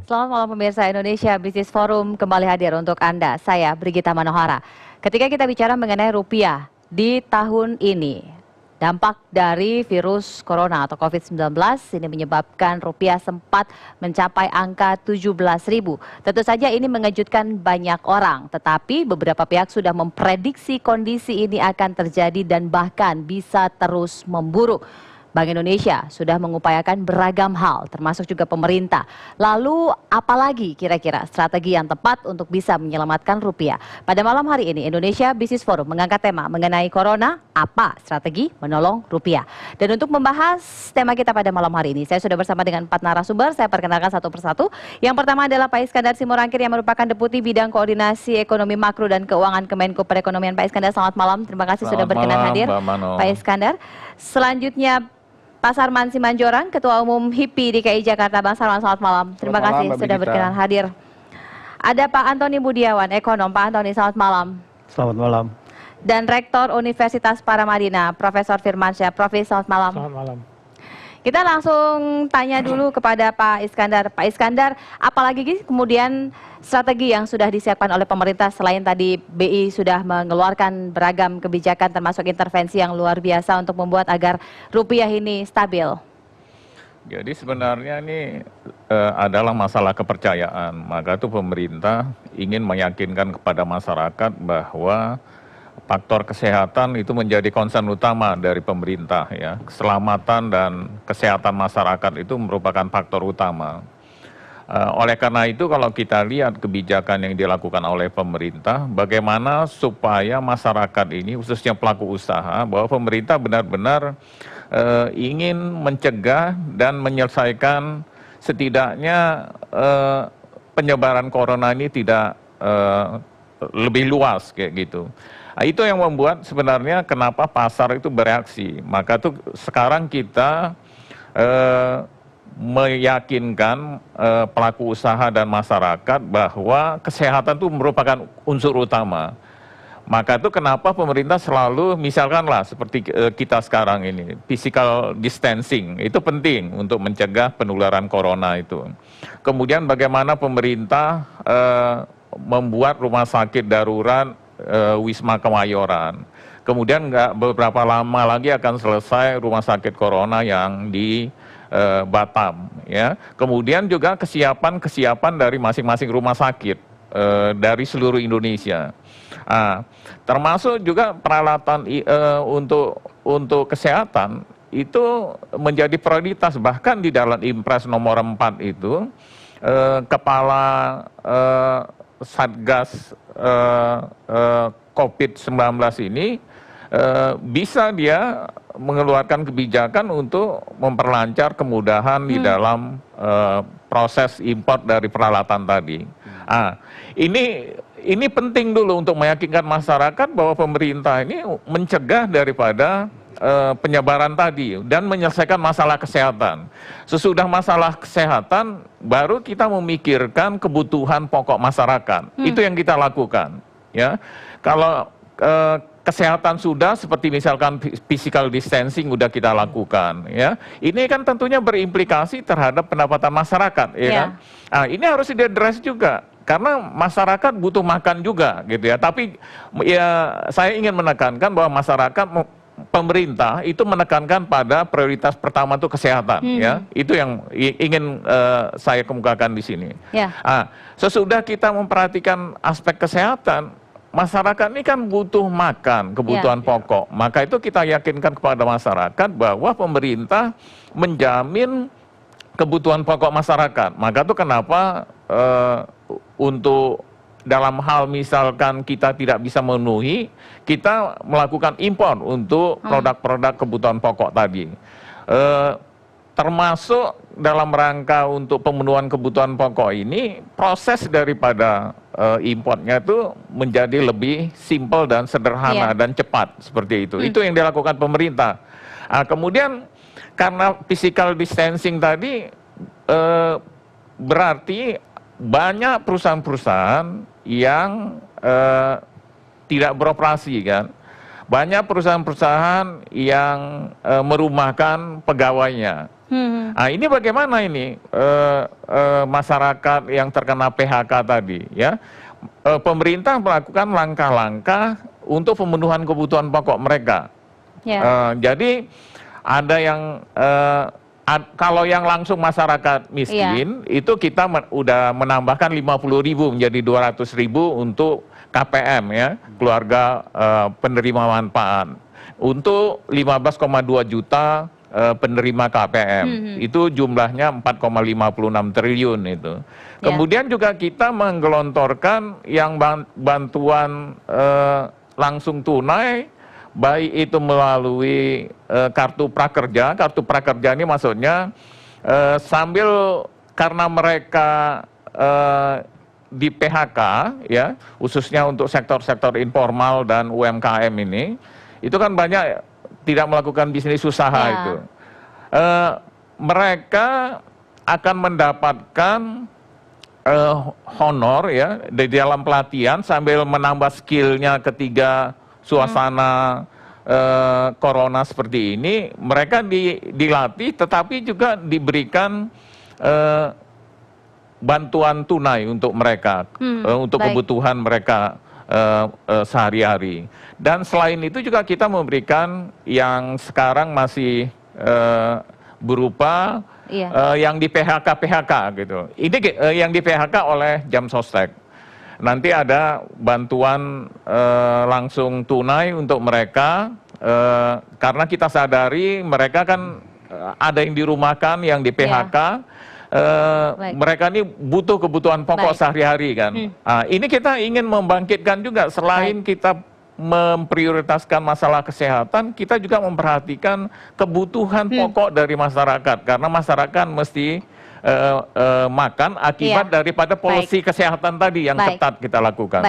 Selamat malam pemirsa Indonesia Business Forum kembali hadir untuk Anda. Saya Brigita Manohara. Ketika kita bicara mengenai rupiah di tahun ini, dampak dari virus corona atau COVID-19 ini menyebabkan rupiah sempat mencapai angka 17.000. Tentu saja ini mengejutkan banyak orang, tetapi beberapa pihak sudah memprediksi kondisi ini akan terjadi dan bahkan bisa terus memburuk. Bank Indonesia sudah mengupayakan beragam hal, termasuk juga pemerintah. Lalu apalagi kira-kira strategi yang tepat untuk bisa menyelamatkan rupiah? Pada malam hari ini Indonesia Business Forum mengangkat tema mengenai corona, apa strategi menolong rupiah? Dan untuk membahas tema kita pada malam hari ini, saya sudah bersama dengan 4 narasumber. Saya perkenalkan satu persatu. Yang pertama adalah Pak Iskandar Simorangkir yang merupakan Deputi Bidang Koordinasi Ekonomi Makro dan Keuangan Kemenko Perekonomian. Pak Iskandar, selamat malam. Terima kasih sudah berkenan hadir, Pak Iskandar. Selanjutnya Pak Sarman Simanjorang, Ketua Umum HIPI DKI Jakarta. Bang Sarman, selamat malam. Terima kasih sudah berkenan hadir. Ada Pak Antoni Budiawan, ekonom. Pak Antoni, selamat malam. Selamat malam. Dan Rektor Universitas Paramadina, Profesor Firmansyah. Prof, selamat malam. Selamat malam. Kita langsung tanya dulu kepada Pak Iskandar. Pak Iskandar, apalagi kemudian strategi yang sudah disiapkan oleh pemerintah selain tadi BI sudah mengeluarkan beragam kebijakan termasuk intervensi yang luar biasa untuk membuat agar rupiah ini stabil? Jadi sebenarnya ini adalah masalah kepercayaan. Maka itu pemerintah ingin meyakinkan kepada masyarakat bahwa faktor kesehatan itu menjadi concern utama dari pemerintah, ya. Keselamatan dan kesehatan masyarakat itu merupakan faktor utama. Oleh karena itu kalau kita lihat kebijakan yang dilakukan oleh pemerintah, bagaimana supaya masyarakat ini khususnya pelaku usaha, bahwa pemerintah benar-benar ingin mencegah dan menyelesaikan setidaknya penyebaran corona ini tidak lebih luas kayak gitu. Nah, itu yang membuat sebenarnya kenapa pasar itu bereaksi. Maka itu sekarang kita meyakinkan pelaku usaha dan masyarakat bahwa kesehatan itu merupakan unsur utama. Maka itu kenapa pemerintah selalu, misalkanlah seperti kita sekarang ini, physical distancing, itu penting untuk mencegah penularan corona itu. Kemudian bagaimana pemerintah membuat rumah sakit darurat Wisma Kemayoran. Kemudian beberapa lama lagi akan selesai rumah sakit corona yang di Batam, ya. Kemudian juga kesiapan dari masing-masing rumah sakit dari seluruh Indonesia. Termasuk juga peralatan untuk kesehatan itu menjadi prioritas. Bahkan di dalam Impres nomor 4 itu kepala Satgas COVID-19 ini bisa dia mengeluarkan kebijakan untuk memperlancar kemudahan di dalam proses import dari peralatan tadi. Ini penting dulu untuk meyakinkan masyarakat bahwa pemerintah ini mencegah daripada penyebaran tadi dan menyelesaikan masalah kesehatan. Sesudah masalah kesehatan, baru kita memikirkan kebutuhan pokok masyarakat. Itu yang kita lakukan. Ya, kalau kesehatan sudah, seperti misalkan physical distancing sudah kita lakukan, ya. Ini kan tentunya berimplikasi terhadap pendapatan masyarakat, ya kan? Nah, ini harus diadres juga. Karena masyarakat butuh makan juga, gitu ya. Tapi ya saya ingin menekankan bahwa masyarakat, pemerintah itu menekankan pada prioritas pertama itu kesehatan, ya. Itu yang ingin saya kemukakan di sini. Sesudah kita memperhatikan aspek kesehatan, masyarakat ini kan butuh makan, kebutuhan pokok. Maka itu kita yakinkan kepada masyarakat bahwa pemerintah menjamin kebutuhan pokok masyarakat. Maka itu kenapa untuk dalam hal misalkan kita tidak bisa memenuhi, kita melakukan impor untuk produk-produk kebutuhan pokok tadi. Termasuk dalam rangka untuk pemenuhan kebutuhan pokok ini, proses daripada importnya itu menjadi lebih simpel dan sederhana dan cepat, seperti itu. Itu yang dilakukan pemerintah. Kemudian karena physical distancing tadi, berarti banyak perusahaan-perusahaan yang tidak beroperasi, kan. Banyak perusahaan-perusahaan yang merumahkan pegawainya. Nah, ini bagaimana ini masyarakat yang terkena PHK tadi, ya? Pemerintah melakukan langkah-langkah untuk pemenuhan kebutuhan pokok mereka. Jadi ada yang kalau yang langsung masyarakat miskin itu kita udah menambahkan 50.000 menjadi 200.000 untuk KPM, ya, keluarga penerima manfaat. Untuk 15,2 juta penerima KPM, itu jumlahnya 4,56 triliun itu. Kemudian juga kita menggelontorkan yang bantuan langsung tunai, baik itu melalui kartu prakerja. Kartu prakerja ini maksudnya sambil karena mereka di PHK, ya, khususnya untuk sektor-sektor informal dan UMKM ini, itu kan banyak tidak melakukan bisnis usaha itu. Mereka akan mendapatkan honor, ya, di dalam pelatihan sambil menambah skillnya ketika suasana corona seperti ini. Mereka dilatih tetapi juga diberikan bantuan tunai untuk mereka, untuk kebutuhan mereka sehari-hari. Dan selain itu juga kita memberikan yang sekarang masih berupa yang di PHK gitu. Ini yang di PHK oleh Jamsostek. Nanti ada bantuan langsung tunai untuk mereka, karena kita sadari mereka kan ada yang dirumahkan, yang di PHK. Mereka ini butuh kebutuhan pokok sehari-hari kan. Nah, ini kita ingin membangkitkan juga, selain kita memprioritaskan masalah kesehatan, kita juga memperhatikan kebutuhan pokok dari masyarakat, karena masyarakat mesti makan akibat daripada polisi kesehatan tadi yang ketat kita lakukan.